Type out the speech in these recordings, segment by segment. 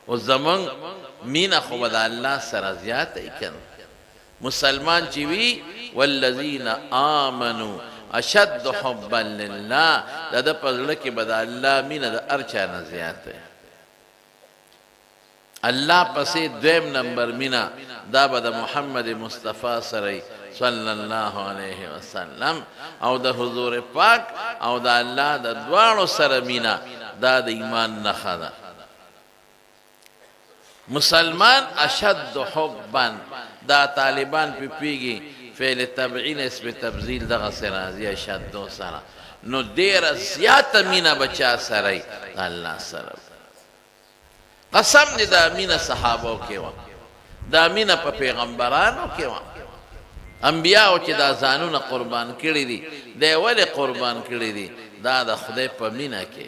او زمون مینا خو به د الله سره زیاته کن مسلمان چې وي والذین آمنوا اشد حبا لله د ده په زړه کې به د الله مینه د هر چا نه زیاته الله پسې دویم نمبر مینا دا به د محمد مصطفی سره صلی الله علیه وسلم او د حضور پاک او د الله د دواړو سره مینا دا د ایمان نښه ده مسلمان اشد حبا دا طالبان پی پیگی فعل تبعین اسم تبذیل دغه سرازی اشدو سره نو دیر زیات مینا بچا سره الله سره قسم دی دا مینا صحابو کې و دا مینا په پیغمبرانو کې و انبیاءو چې دا ځانونه قربان کړي دي دی ولې قربان کړي دي دا د خدای په مینا کې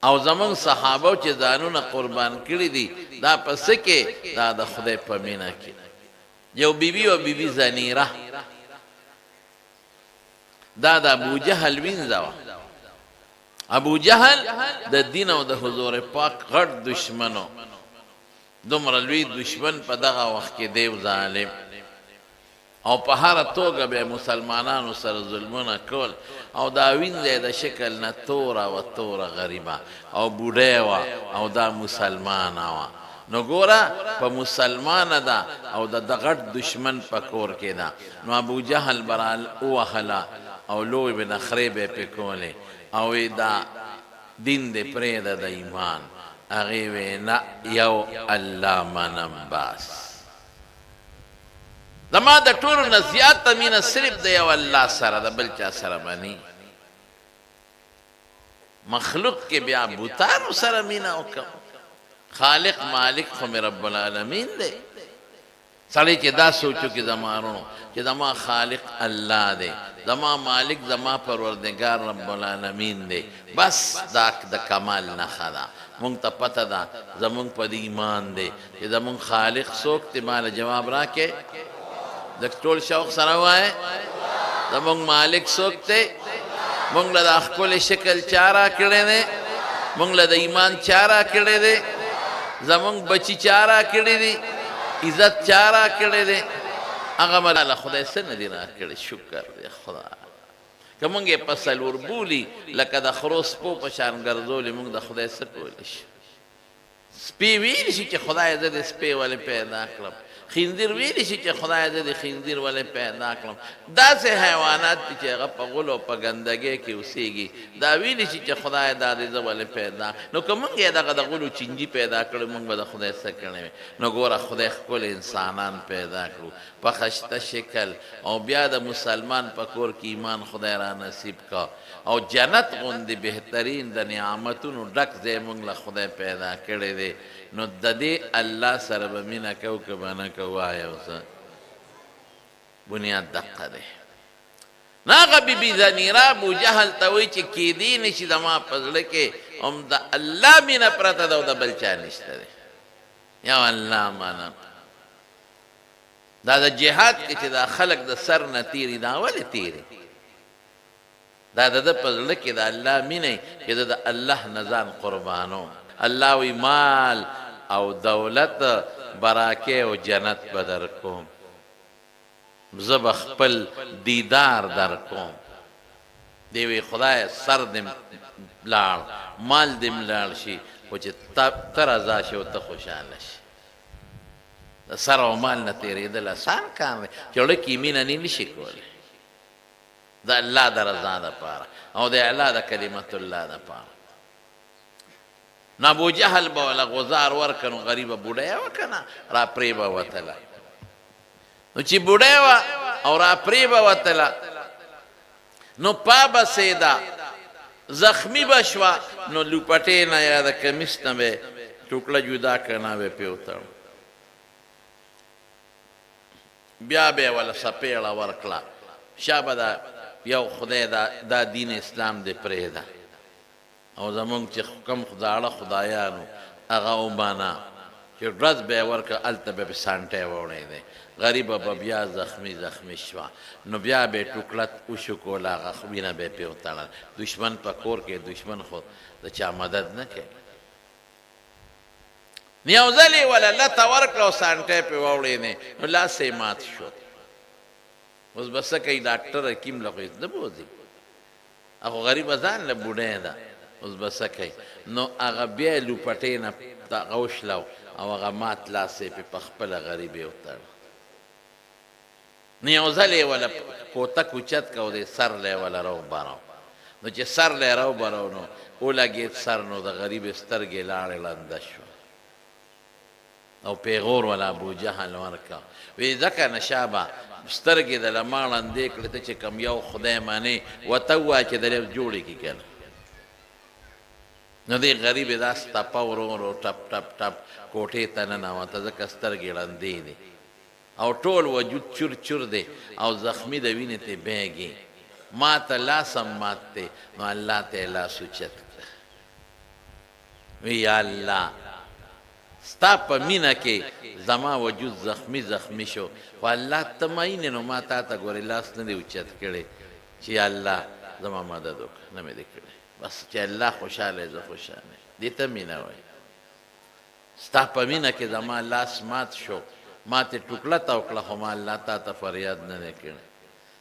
او زمون صحابو چې ځانونه قربان کړي دي دا پس کې دا د خدای په مینا کې یو بیبي او بیبي زنیره دا د ابو جهل وینځه ابو جهل د دین او د حضور پاک غټ دشمنو دومره لوی دشمن په دغه وخت کې دیو ظالم او په هر توګه به مسلمانانو سره ظلمونه کول او دا وینځه د شکل نه توره و توره غریبه او بوډۍ وه او دا مسلمانه وه نو ګوره په مسلمانه ده او د غټ دشمن په کور کې ده نو ابو جهل برال ووهله او لوی به نخرې به یې پې کولې او دا دین دې پرېږده د ایمان هغې وې نه یو الله منم بس زما د ټولو نه زیاته مینه صرف د یو الله سره د بل چا سره به مخلوق کې بیا بوتانو سره مینه وکړم خالق مالک خو مې رب العالمین دی سړی چې دا سوچو کې زما رونو چې زما خالق الله دی زما مالک زما پروردگار رب العالمین دی بس دا د کمال نښه ده مونږ ته پته ده زمونږ په د ایمان دی چې زمونږ خالق څوک دی ماله جواب راکې د ټول شوق سره وایې زمونږ مالک څوک دی مونږ له دا ښکلی شکل چا راکړی دی مونږ له د ایمان چا راکړی دی زمونږ بچي چا راکړي دي عزت چا راکړی دی هغه مله خدای څه نه دي راکړی شکر دی خدا که مونږ یې په څلور بولي لکه د خرو سپو په شان ګرځولي مونږ د خدای څه کولی شي سپی ویلی شي چې خدای زه د سپی ولې پیدا کړم خنزیر ویلی شي چې خدای زه د خنزیر ولې پیدا کړم داسې حیوانات دي چې هغه په غلو په ګندګۍ کې اوسېږي دا ویلی شي چې خدای دا د زه ولې پیدا نو که مونږ یې دغه د غلو چینجي پیدا کړو مونږ به د خدای څه کړی وي نو ګوره خدای ښکلي انسانان پیدا کړو په ښایسته شکل او بیا د مسلمان په کور کې ایمان خدای را نصیب کا او جنت غوندې بهترین د نعمتونو ډک ځای مونږ له خدای پیدا کړی دی نو د دې الله سره به مینه کوو که به نه کوو وایه اوسه بنیاد دقه دی نو هغه بیبي زنیره ابو جهل ته وایي چې کیدی نه شي زما په زړه کې هم د الله مینه پرته ده او د بل چا نشته دی یو الله منم دا د جهاد کې چې دا خلک د سر نه تیري دا ولې تیري دا د ده په زړه کې د الله مینه چې د الله نه ځان قربانو الله وی مال او دولت براکه او جنت به در کوم زه به خپل دیدار در کوم دی وی خدای سر دې لاړ مال دې لاړ شي خو چې ته رضا شي او ته خوشحاله شي د سر او مال نه تېرېدل اسان کار دی چې زړه کې مینه نه شي کولی د الله د رضا دپاره او د اعلا د کلمت الله دپاره نو ابو جهل به وله غزار ورکه نو غریبه بوډۍ وه که نه را پرې به وتله نو چې بوډۍ وه او را پرې به وتله نو پابسېده زخمی به شوه نو لوپټې نه یا د کمیس نه به ټوکړه جدا کړه به پې وتړو بیا به یې وله سپېړه ورکړه شابه دا یو خدای دا دین اسلام دې پرېږده او زمونږ چې کوم زاړه خدایانو هغه ومانه چې ورځ به یې ورکړه هلته به یې سانټی وړی دی غریبه به بیا زخمی شوه نو بیا به یې ټوکړه وشکول هغه وینه به یې پرې وتړل دشمن په کور کې دشمن خو د چا مدد نه کوي یو ځل یې وله لته ورکړه او سانټی پې واوړېنې نو لاس یې مات شو. اوس به څه کوي ډاکټر حکیم له خو نه بوځي، هغه غریبه ځان له بوډۍ ده، اوس به څه کوي. نو هغه بیا یې لوپټې نه هغه وشلو او هغه مات لاس یې پې په خپله غریب یې وتړ. نو یو ځل یې وله کوتک اوچت کو دی سر له یې وله راوبرو. نو چې سر له یې راوبرو نو ولګېد سر، نو د غریب سترګې لاړې لنده شوه او پیغور ولا ابوجهل ورکا. وی ځکه نشه به سترګې د له ما ړندې کړې ته چې کوم یو خدای منې ورته ووایه چې درې جوړې کړي که نه. نو دې غریب یې دا ستپه ورو ورو ټپ ټپ ټپ کوټې ته ننوته، ځکه سترګې ړندې دي او ټول وجود چور چور دی او زخمي د وینې ته بیږي. ما ته لاس هم مات دی، نو الله ته یې لاس اوچت کړه. وی یا الله ستا په مینه کې زما وجود زخمی زخمی شو، خو الله ته مینې نو ما تا ته ګورې لاس نه دی اوچت کړی چې یا الله زما مدد وکړه، نه مې دی کړی. بس چې الله خوشحاله زه خوشحاله، دې ته مینه وایي. ستا په مینه کې زما لاس مات شو، ما ته ټوکړه ته وکړه، خو ما الله تا ته فریاد نه دی کړی.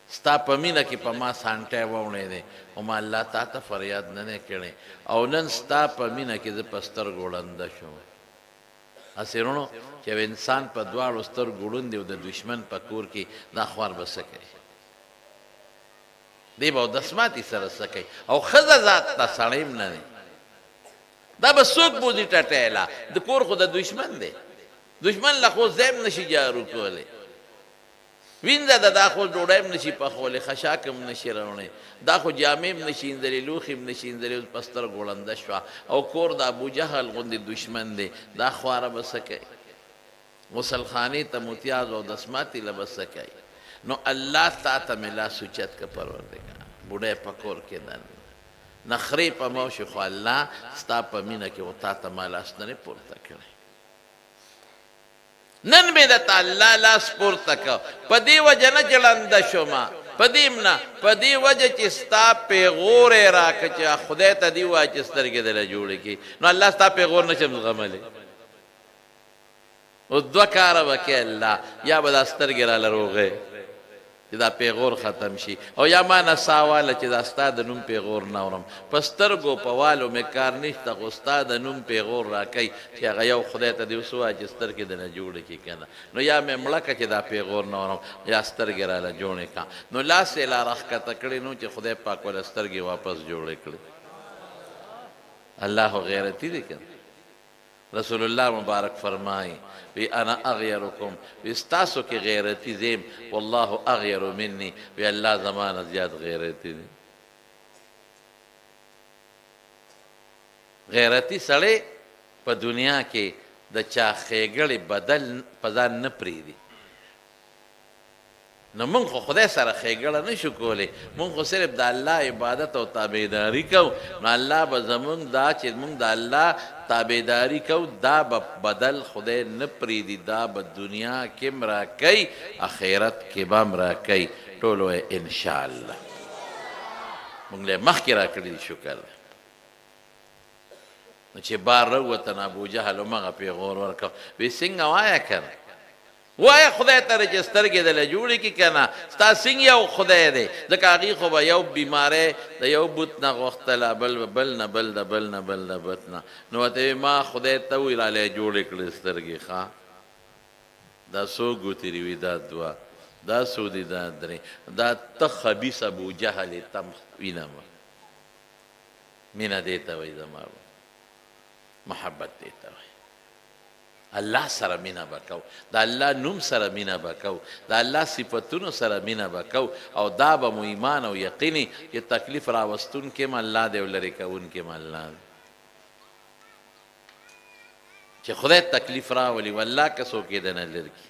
ستا په مینه کې په ما سانټی واوړی دی، خو ما الله تا ته فریاد نه دی کړی. او نن ستا په مینه کې زه په سترګو ړنده شوم. هسې وروڼو چې یو انسان په دواړو سترګو ړوند دی او د دشمن په کور کې دا خوار به څه کوي؟ دی به اودس ماتي سره څه کوي؟ او ښځه ذات ته سړی هم نه دی، دا به څوک بوځي ټټیله؟ د کور خو د دشمن دی، دشمن له خو ځای هم نشي جارو کولی، وینځه ده دا خو ډوډۍ هم نشي پخولی، خشاک هم نشي راوړی، دا خو جامې هم نشي انځلې، لوښي هم نشي انځلې، اوس په سترګو ړنده شوه او کور د ابوجهل غوندې دشمن دی. دا خواره به څه کوي؟ غسلخانې ته متیاز او دسماتې له به څه کوي؟ نو الله تا ته مې لاس اوچت که پروردګار، بوډۍ په کور کې ده نخرې په مو شي، خو الله ستا په مینه کې و تا ته ما لاس نه پورته کړی. نن مې درته الله لاس پورته کړ، په دې وجه نه چې ړنده شومه، په دې نه، په دې وجه چې ستا پیغور یې راکړه چې خدای ته دې ووایه چې سترګې دله جوړې کړي. نو الله ستا پیغور نشم زغملی. اوس دوه کاره به کوې الله، یا به دا سترګې راله روغې چې دا پیغور ختم شي، او یا ما نسا واله چې دا ستا د نوم پیغور نه اورم. په سترګو په والو مې کار نشته، خو ستا د نوم پیغور راکوي چې هغه یو خدای ته دې اوس ووایه چې سترګې دله جوړې کړي که نه. نو یا مې مړه کړه چې دا پیغور نه اورم، یا سترګې راله جوړې کړه. نو لاس یې لا راښکته کړی نو چې خدای پاک وله سترګې واپس جوړې کړي. الله خو غیرتي دی که رسول الله مبارک فرمایي وی انا اغیرکم، وی ستاسو کې غیرتی زیم، والله اغیر منی، وی الله زمانه زیاد غیرتی دی. غیرتی سړی په دنیا کې د چا ښېګړې بدل په ځان نه پرېږدي. نو مونږ خو خدای سره ښېګړه نه شو کولی، مونږ خو صرف د الله عبادت او تابعداري کوو. نو الله به زمونږ دا چې مونږ د الله تابعداري کوو دا به بدل خدای نه پرېږدي، دا به دنیا کې هم راکوي، اخرت کې به هم راکوي. ټول وایي انشاءالله. مونږ له مخکې راکړي دي، شکر دی. نو چې بار راووته نو ابوجهل همغه پیغور ورکړ، وی څنګه وایه که نه، وایه خدای ته چې سترګې دله جوړې کړي که نه، ستا څنګه یو خدای دی؟ ځکه هغې خو به یو بیماری د یو بت نه غوښتله، بل نه بل د بل نه بل د بت نه. نو ورته ما خدای ته وویل راله یې جوړې کړې سترګې. ښه دا څو ګوتې دي؟ وي دا دوه. دا څو دي؟ دا درې. دا ته خبیث ابوجهل یې تم وینم. مینه دې ته وایي زما محبت دې ته وایي. الله سره مینه به کوو، د الله نوم سره مینه به کوو، د الله صفتونو سره مینه به کوو، او دا به مو ایمان او یقیني چې تکلیف راوستونکی م الله دی او لرې کوونکی م الله دی. چې خدای تکلیف راولي والله که څوک یې دنه لرې کړي.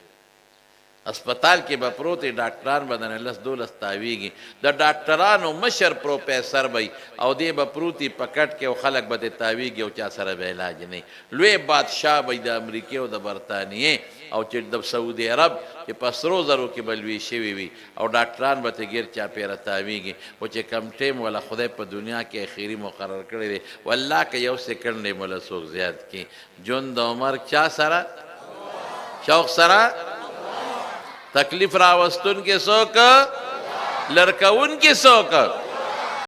اسپتال کې به پروت ډاکټران به دنه لس دولس تاویږي د ډاکټرانو مشر پروفیسر به او دی به پروتي په کټ کې او خلک به د تاویږي او چا سره به علاج نه لوی بادشاه به د امریکې او د برطانیې او چې د سعودي عرب چې په سرو زرو کې به لوی شوي وي او ډاکټران به ته ګیر چاپېره تاویږي خو چې کم ټیم ولا خدای په دنیا کې اخري مقرر کړی دی والله که یو سیکنډ یې مولا څوک زیات کړي ژوند د عمر چا سره شوق سره تکلیف راوستون کې څوک لړکون کې څوک